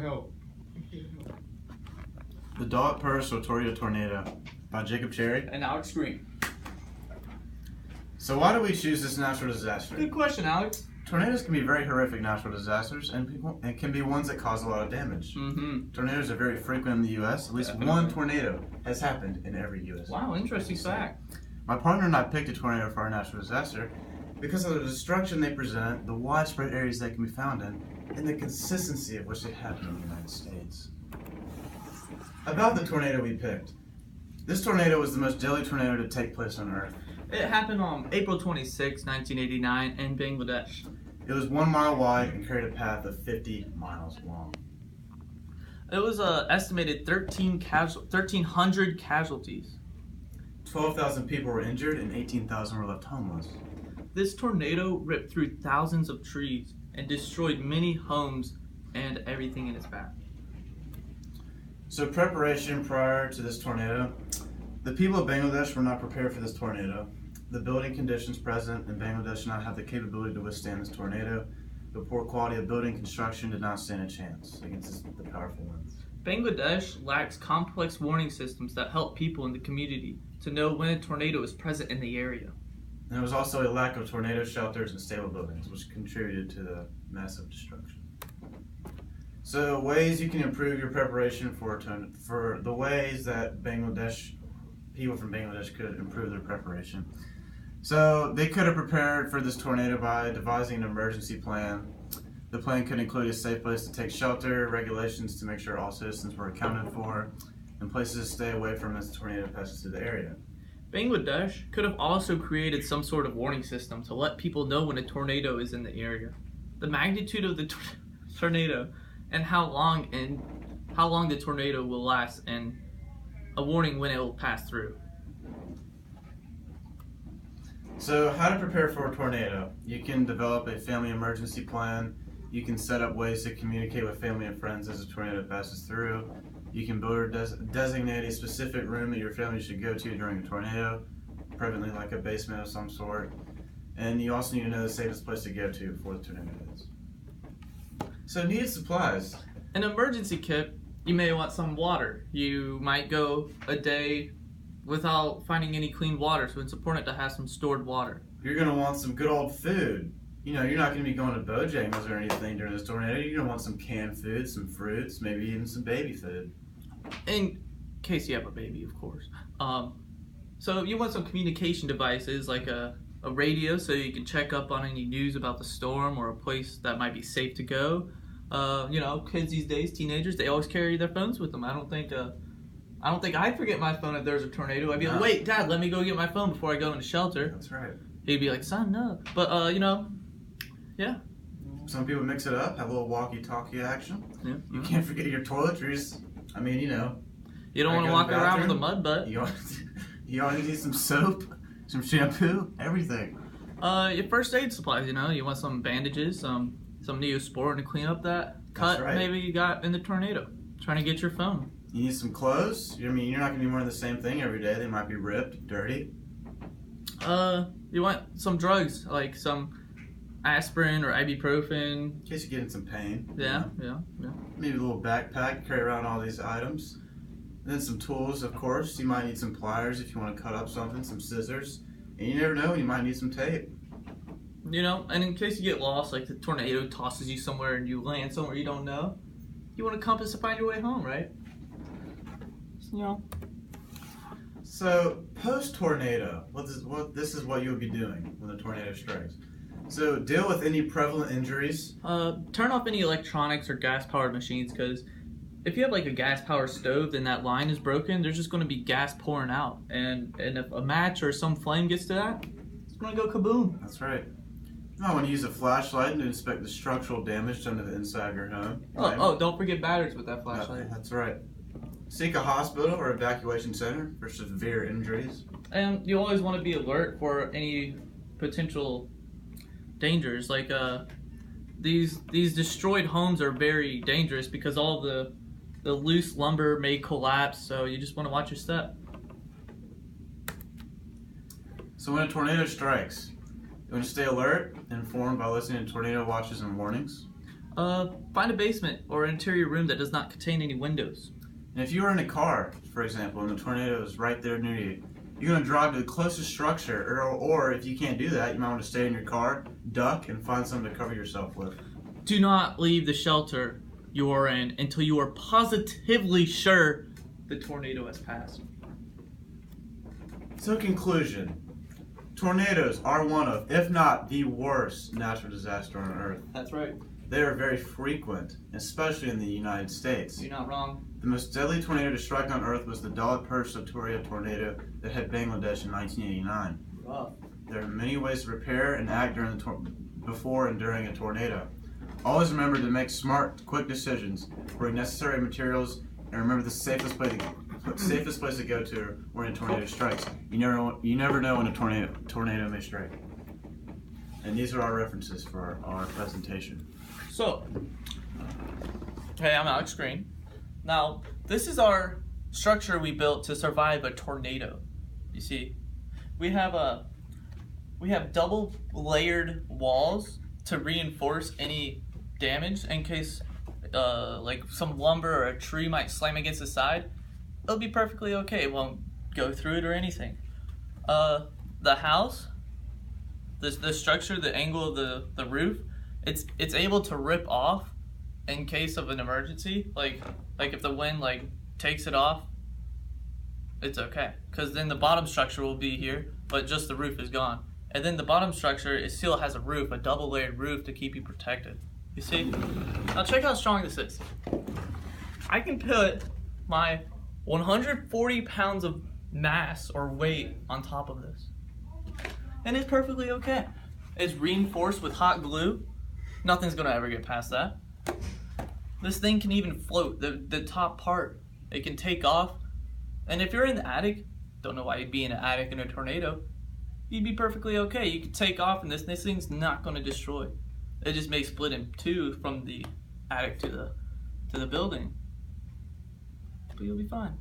help. The Dog Purse or Tornado by Jacob Cherry. And Alex Green. So why do we choose this natural disaster? Good question, Alex. Tornadoes can be very horrific natural disasters and can be ones that cause a lot of damage. Mm-hmm. Tornadoes are very frequent in the U.S. At least Definitely. one tornado has happened in every U.S. Wow, interesting fact. My partner and I picked a tornado for our natural disaster because of the destruction they present, the widespread areas they can be found in, and the consistency of which they happen in the United States. About the tornado we picked. This tornado was the most deadly tornado to take place on Earth. It happened on April 26, 1989 in Bangladesh. It was 1 mile wide and carried a path of 50 miles long. It was estimated 1,300 casualties. 12,000 people were injured and 18,000 were left homeless. This tornado ripped through thousands of trees and destroyed many homes and everything in its path. So preparation prior to this tornado. The people of Bangladesh were not prepared for this tornado. The building conditions present in Bangladesh did not have the capability to withstand this tornado. The poor quality of building construction did not stand a chance against the powerful winds. Bangladesh lacks complex warning systems that help people in the community to know when a tornado is present in the area. And there was also a lack of tornado shelters and stable buildings, which contributed to the massive destruction. So ways you can improve your preparation for the ways that people from Bangladesh could improve their preparation. So they could have prepared for this tornado by devising an emergency plan. The plan could include a safe place to take shelter, regulations to make sure all citizens were accounted for, and places to stay away from as the tornado passes through the area. Bangladesh could have also created some sort of warning system to let people know when a tornado is in the area. The magnitude of the tornado and how long the tornado will last, and a warning when it will pass through. So how to prepare for a tornado. You can develop a family emergency plan. You can set up ways to communicate with family and friends as a tornado passes through. You can build or designate a specific room that your family should go to during a tornado, preferably like a basement of some sort. And you also need to know the safest place to go to before the tornado hits. So needed supplies. An emergency kit, you may want some water. You might go a day without finding any clean water, so it's important to have some stored water. You're going to want some good old food. You know, you're not going to be going to Bojangles or anything during this tornado. You're going to want some canned food, some fruits, maybe even some baby food. In case you have a baby, of course. So you want some communication devices like a radio so you can check up on any news about the storm or a place that might be safe to go. Kids these days, teenagers, they always carry their phones with them. I don't think I'd forget my phone if there's a tornado. I'd be like, wait, Dad, let me go get my phone before I go into shelter. That's right. He'd be like, son, no. But, yeah. Some people mix it up, have a little walkie-talkie action. Yeah. You can't forget your toiletries. I mean, You don't want to walk around with a mud butt. You always need some soap, some shampoo, everything. Your first aid supplies, you want some bandages, some Neosporin to clean up that cut maybe you got in the tornado. Trying to get your phone. You need some clothes. I mean, you're not going to be wearing the same thing every day. They might be ripped, dirty. You want some drugs, like some aspirin or ibuprofen. In case you get in some pain. Yeah. Maybe a little backpack, carry around all these items. And then some tools, of course. You might need some pliers if you want to cut up something, some scissors. And you never know, you might need some tape. And in case you get lost, like the tornado tosses you somewhere and you land somewhere you don't know, you want a compass to find your way home, right? So, post-tornado, this is what you'll be doing when the tornado strikes. So, deal with any prevalent injuries. Turn off any electronics or gas-powered machines, because if you have like a gas-powered stove and that line is broken, there's just going to be gas pouring out. And if a match or some flame gets to that, it's going to go kaboom. That's right. You might want to use a flashlight to inspect the structural damage done to the inside of your home. Oh, don't forget batteries with that flashlight. That's right. Seek a hospital or evacuation center for severe injuries. And you always want to be alert for any potential dangers. Like these destroyed homes are very dangerous because all the loose lumber may collapse. So you just want to watch your step. So when a tornado strikes, you want to stay alert and informed by listening to tornado watches and warnings. Find a basement or interior room that does not contain any windows. And if you were in a car, for example, and the tornado is right there near you, you're going to drive to the closest structure, or if you can't do that, you might want to stay in your car, duck, and find something to cover yourself with. Do not leave the shelter you are in until you are positively sure the tornado has passed. So, conclusion. Tornadoes are one of, if not the worst, natural disaster on Earth. That's right. They are very frequent, especially in the United States. You're not wrong. The most deadly tornado to strike on Earth was the Dalipur-Sotoria tornado that hit Bangladesh in 1989. Rough. There are many ways to prepare and act before and during a tornado. Always remember to make smart, quick decisions, bring necessary materials, and remember the safest place to go to when a tornado strikes. You never know when a tornado may strike. And these are our references for our presentation. So, hey, I'm Alex Green. Now, this is our structure we built to survive a tornado. You see, we have double layered walls to reinforce any damage in case like some lumber or a tree might slam against the side. It'll be perfectly okay. It won't go through it or anything. The house, the structure, the angle of the roof, it's able to rip off in case of an emergency. Like if the wind takes it off, it's okay. Because then the bottom structure will be here, but just the roof is gone. And then the bottom structure, it still has a roof, a double layered roof to keep you protected. You see? Now check how strong this is. I can put my 140 pounds of mass or weight on top of this. And it's perfectly okay. It's reinforced with hot glue. Nothing's gonna ever get past that. This thing can even float, the top part. It can take off. And if you're in the attic, don't know why you'd be in an attic in a tornado, you'd be perfectly okay. You can take off and this thing's not gonna destroy. It just may split in two from the attic to the building. But you'll be fine.